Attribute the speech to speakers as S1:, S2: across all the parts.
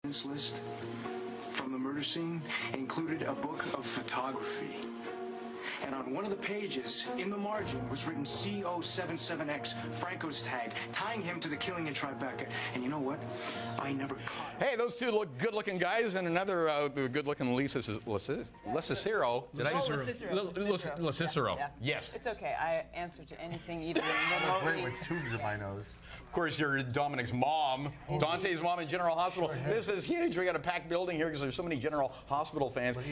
S1: This list from the murder scene included a book of photography. And on one of the pages, in the margin, was written CO77X, Franco's tag, tying him to the killing in Tribeca. And you know what? I never caught him.
S2: Hey, those two look good-looking guys, and another good-looking LoCicero. Did I use LoCicero?
S3: Yeah.
S2: Yes.
S3: It's okay. I answer to anything even
S4: I'm great
S3: remotely.
S4: with tubes in my nose.
S2: Of course, you're Dominic's mom, Dante's mom in General Hospital. This is huge. We got a packed building here because there's so many General Hospital fans. And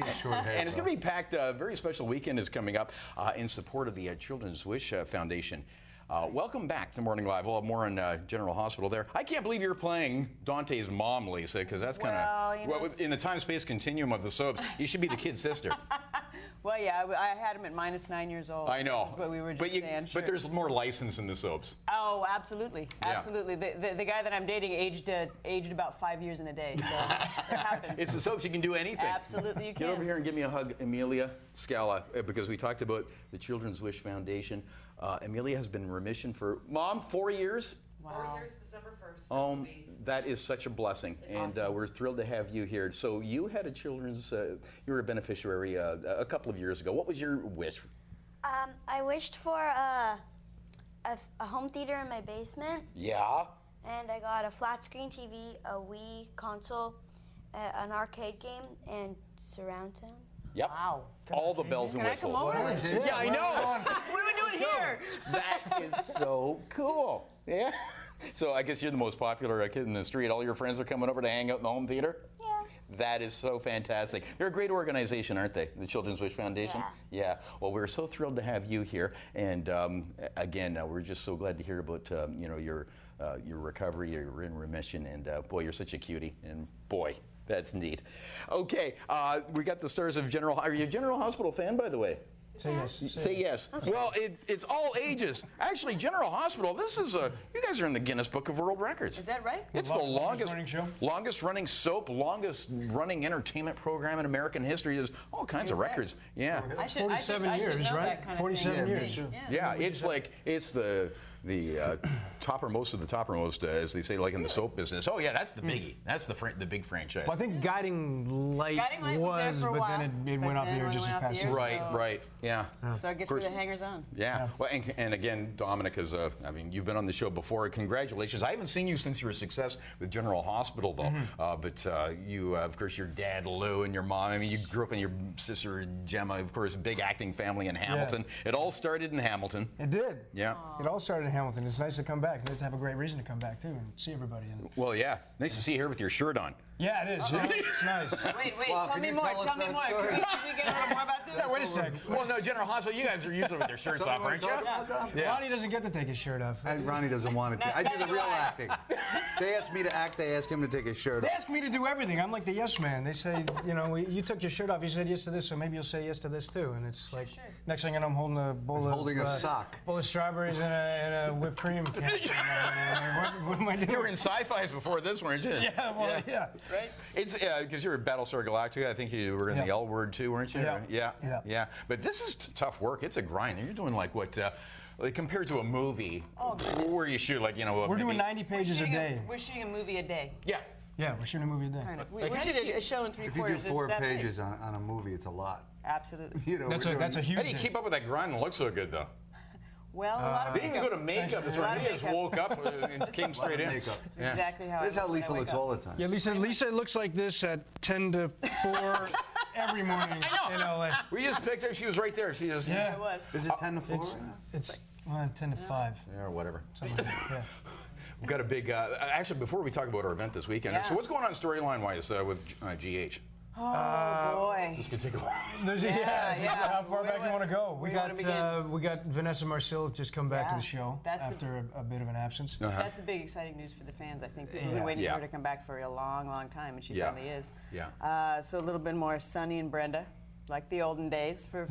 S2: it's going to be packed. A very special weekend is coming up in support of the Children's Wish Foundation. Welcome back to Morning Live. We'll have more on General Hospital there. I can't believe you're playing Dante's mom, Lisa, because that's kind of, in the time-space continuum of the soaps, you should be the kid's sister.
S3: Well, yeah, I had him at -9 years old.
S2: I know.
S3: That's what we were just saying. Sure.
S2: But there's more license in the soaps.
S3: Oh, absolutely. Absolutely.
S2: Yeah.
S3: The guy that I'm dating aged about 5 years in a day. So it happens.
S2: It's the soaps. You can do anything.
S3: Absolutely, you can.
S2: Get over here and give me a hug, Amelia Scala, because we talked about the Children's Wish Foundation. Amelia has been in remission for, Mom, 4 years?
S3: Wow.
S5: 4 years, December 1st.
S2: That is such a blessing, and we're thrilled to have you here. So you had a children's, you were a beneficiary a couple of years ago. What was your wish?
S6: I wished for a home theater in my basement.
S2: Yeah.
S6: And I got a flat screen TV, a Wii console, an arcade game, and surround sound.
S2: Yep.
S3: Wow.
S2: All the bells and whistles.
S3: Can I come over?
S2: Yeah, I know.
S3: What are we doing here?
S2: That is so cool. Yeah. So I guess you're the most popular kid in the street. All your friends are coming over to hang out in the home theater?
S6: Yeah.
S2: That is so fantastic. They're a great organization, aren't they? The Children's Wish Foundation? Yeah. Well, we're so thrilled to have you here. And again, we're just so glad to hear about your recovery. You're in remission. And boy, you're such a cutie. And boy, that's neat. Okay. We got the stars of General. Are you a General Hospital fan, by the way?
S7: Say yes.
S2: Say yes. Okay. Well, it's all ages. Actually, General Hospital, this is you guys are in the Guinness Book of World Records.
S3: Is that right?
S2: It's the longest
S7: running show?
S2: Longest running soap, longest running entertainment program in American history. There's all kinds of records. Yeah.
S7: 47 years, right? 47 years.
S2: Yeah, it's the toppermost of the toppermost, as they say, like in the soap business. Oh yeah, that's the biggie. That's the big franchise.
S7: Well, I think Guiding Light was,
S3: there for a
S7: but
S3: while.
S7: then it went off the air just this past year.
S2: Right. Yeah.
S3: So I guess we're the hangers on.
S2: Yeah. Well, and again, Dominic is. I mean, you've been on the show before. Congratulations. I haven't seen you since your success with General Hospital, though. But you, of course, your dad Lou and your mom. I mean, you grew up in your sister Gemma. Of course, a big acting family in Hamilton. Yeah. It all started in Hamilton.
S7: It did.
S2: Yeah.
S7: It all started in Hamilton. It's nice to come back. It's nice to have a great reason to come back too and see everybody.
S2: Well, yeah. Nice to see you here with your shirt on.
S7: Yeah, it is. Yeah. It's nice.
S3: Wait. Tell me more. Tell me more. Can we get a little more about this?
S7: Yeah, wait a sec.
S2: Well, no, General Hospital, you guys are usually with your shirts off, aren't you?
S7: Yeah. Ronnie doesn't get to take his shirt off.
S4: And Ronnie doesn't want it to. I do the real acting. They ask me to act. They ask him to take his shirt off.
S7: They ask me to do everything. I'm like the yes man. They say, you took your shirt off. You said yes to this, so maybe you'll say yes to this too. And it's like, next thing I know, I'm holding a bowl
S4: a sock.
S7: Bowl of strawberries and a whipped cream can. What am I doing?
S2: You were in sci-fis before this, weren't you?
S7: Yeah.
S2: Right? It's because you were at Battlestar Galactica. I think you were in the L Word too, weren't you? Yeah. But this is tough work. It's a grind. And you're doing like what? Like compared to a movie, where you shoot like
S7: we're doing 90 pages a day.
S3: We're shooting a movie a day.
S2: Yeah.
S7: Yeah, we're shooting a movie a day.
S3: Kind of. We shoot a show in 3/4.
S4: If you do 4 pages on a movie, it's a lot.
S3: Absolutely.
S7: That's a huge.
S2: How do you keep up with that grind and look so good though?
S3: Well, a lot of
S2: makeup. Being good at makeup is when he just woke up and came straight in.
S3: That's exactly how.
S4: This is how Lisa looks all the time.
S7: Yeah, Lisa looks like this at 10 to 4 every morning in LA.
S2: We just picked her. She was right there. She just.
S3: Yeah, it was.
S4: Is it 10 to 4?
S7: It's 10 to 5.
S2: Yeah, or whatever.
S7: Something like that. Yeah.
S2: We've got a big. Actually, before we talk about our event this weekend, so what's going on storyline-wise with GH?
S3: Oh boy.
S2: This could take a while.
S7: How far back you want to go? We got Vanessa Marcil just come back to the show after a bit of an absence.
S3: That's the big exciting news for the fans. I think we've been waiting for her to come back for a long, long time, and she finally is.
S2: Yeah.
S3: So a little bit more Sonny and Brenda, like the olden days for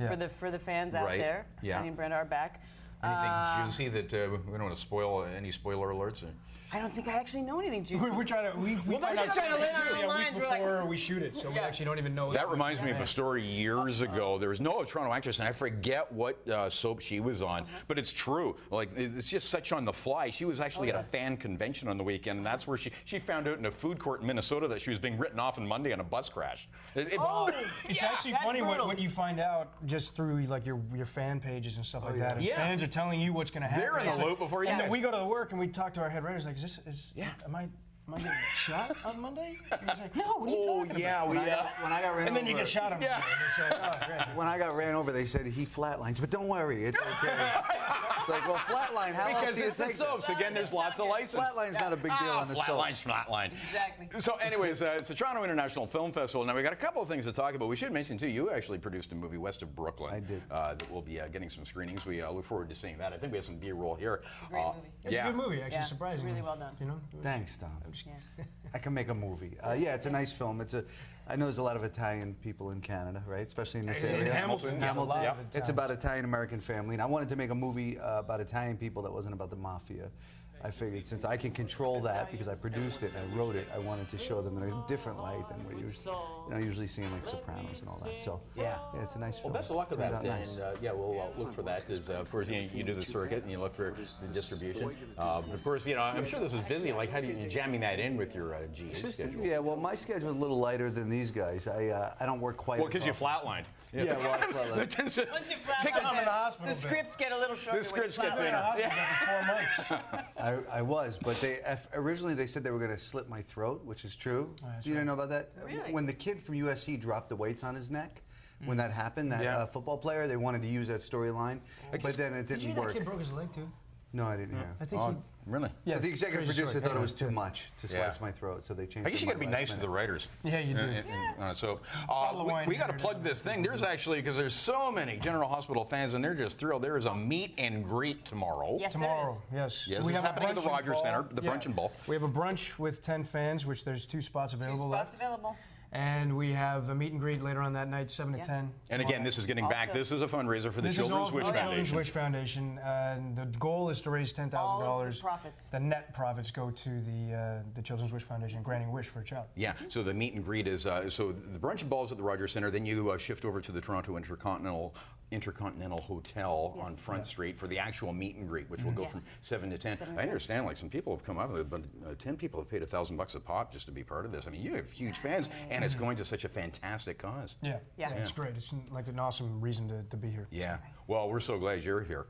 S3: the fans out there.
S2: Yeah.
S3: Sonny and Brenda are back.
S2: Anything juicy that we don't want to spoil? Any spoiler alerts? Or?
S3: I don't think I actually know anything juicy.
S7: We're trying to. We
S3: that's
S7: find out
S3: just trying to lay out our
S7: a week
S3: lines. We're like-
S7: before we shoot it, so we actually don't even know.
S2: That reminds me of a story years ago. There was no Toronto actress, and I forget what soap she was on, but it's true. Like, it's just such on the fly. She was actually at a fan convention on the weekend, and that's where she found out in a food court in Minnesota that she was being written off on Monday on a bus crash.
S7: It's actually
S3: that's
S7: funny
S3: brutal.
S7: what you find out just through like your fan pages and stuff like that. And fans are telling you what's going to happen.
S2: They're in the loop before you
S7: And
S2: guys.
S7: then we go to work and we talk to our head writers like, am I getting shot on Monday? And he's like, no, what are you talking about?
S4: When I got ran
S7: And then
S4: over,
S7: you get shot on Monday. And it's like, oh, great.
S4: when I got ran over, they said he flatlines, but don't worry, it's okay. It's like, well, flatline. How else
S2: Because
S4: do you
S2: it's the
S4: take
S2: soaps. Again, there's lots of license.
S4: Flatline's not a big deal on the soap.
S2: Flatline.
S3: Exactly.
S2: So anyways, it's the Toronto International Film Festival. Now, we got a couple of things to talk about. We should mention, too, you actually produced a movie, West of Brooklyn.
S4: I did.
S2: That will be getting some screenings. We look forward to seeing that. I think we have some B-roll here.
S3: It's a great movie.
S7: It's a good movie, actually,
S3: Yeah,
S7: surprisingly.
S3: really well done.
S7: You know?
S4: Thanks, Tom.
S3: Yeah.
S4: I can make a movie. Yeah, it's a nice film. I know there's a lot of Italian people in Canada, right? Especially in this
S7: In
S4: area.
S7: Hamilton,
S2: yeah,
S7: a lot of
S4: It's
S7: Italians.
S4: about Italian-American family, and I wanted to make a movie about Italian people that wasn't about the mafia. I figured since I can control that because I produced it and I wrote it, I wanted to show them in a different light than we're usually seeing like Sopranos and all that. So yeah, it's a nice film.
S2: Well, best of luck with
S4: Turned
S2: that.
S4: out nice.
S2: And we'll look for that. As of course, you do the circuit and you look for the distribution. Of course, I'm sure this is busy. Like, how do you jamming that in with your GH schedule?
S4: Yeah, well, my schedule is a little lighter than these guys. I don't work quite.
S2: Well,
S4: as
S2: because you
S4: often.
S2: flatlined.
S4: Yeah, well, I flatlined.
S3: Once you
S2: Take
S3: flat
S7: them in the hospital
S3: the
S7: bed.
S3: scripts get a little shorter.
S2: The scripts get thinner.
S7: Hospital for 4 months.
S4: I was, but originally they said they were going to slit my throat, which is true. You didn't know about that?
S3: Really?
S4: When the kid from USC dropped the weights on his neck, when that happened, that football player, they wanted to use that storyline, but then it
S7: Did you
S4: didn't
S7: know that
S4: work.
S7: kid broke his leg too?
S4: No, I didn't hear.
S7: I think
S2: Oh, really?
S7: Yeah,
S4: But the executive
S7: crazy
S4: producer
S7: story.
S4: thought it was
S7: Anyway,
S4: too much to slice my throat, so they changed.
S2: I guess you got to be nice to the writers.
S7: Yeah, you do.
S2: We got to plug this thing. There's actually, because there's so many General Hospital fans, and they're just thrilled. There is a meet and greet tomorrow.
S3: Yes,
S7: Tomorrow, yes.
S2: Yes,
S7: we
S2: this is
S7: have a
S2: happening at the
S7: brunch and
S2: Rogers
S7: ball.
S2: Center, the brunch and ball.
S7: We have a brunch with 10 fans, which there's 2 spots available
S3: spots
S7: left.
S3: available.
S7: And we have a meet and greet later on that night, 7 to 10.
S2: And again, this is getting back.
S3: Also-
S2: This is a fundraiser for the
S7: This
S2: Children's
S7: is all
S2: Wish
S7: for the Children's
S2: Foundation.
S7: Wish Foundation, and the goal is to raise $10,000.
S3: All of the profits.
S7: The net profits go to the Children's Wish Foundation, granting a wish for a child.
S2: Yeah, so the meet and greet is, so the brunch and balls at the Rogers Center, then you shift over to the Toronto Intercontinental Hotel on Front Street for the actual meet and greet, which will go from 7 to 10.
S3: 7 to
S2: I
S3: 10.
S2: understand, like, some people have come up with it, but 10 people have paid $1,000 a pop just to be part of this. I mean, you have huge fans, and it's going to such a fantastic cause.
S7: Yeah,
S3: Yeah.
S7: it's great. It's like an awesome reason to be here.
S2: Yeah. Well, we're so glad you're here.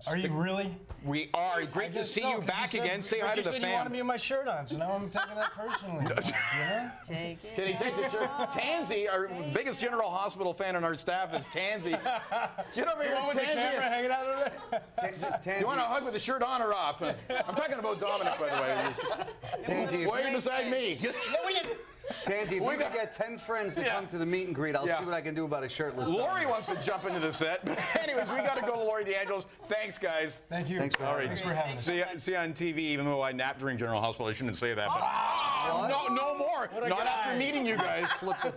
S7: Are you really?
S2: We are. Great to
S7: guess
S2: see
S7: so,
S2: you
S7: 'cause
S2: back
S7: said-
S2: again. Say
S7: but
S2: hi to
S7: you
S2: the
S7: said you wanted me
S2: fam.
S7: with my shirt on, so now I'm taking that personally. You know?
S3: Take it.
S2: Can he take the shirt? Tansy, our biggest General Hospital fan on our staff is Tansy. Get over here,
S7: With the camera
S2: Tansy.
S7: hanging out of there.
S2: You want a hug with the shirt on or off? I'm talking about Dominic, by the way.
S4: Tansy,
S2: Why are you beside me?
S4: Tansy, if you could get 10 friends to come to the meet and greet, I'll see what I can do about a shirtless
S2: Lori
S4: Dominic.
S2: wants to jump into the set. But anyways, we got to go to Lori DeAngelis. Thanks, guys.
S7: Thank you.
S4: Thanks for
S2: All
S4: having
S2: right.
S4: us.
S7: Thanks for having us.
S2: See you on TV, even though I napped during General Hospital. I shouldn't say that. But no more. Not after meeting you guys.
S4: Flip the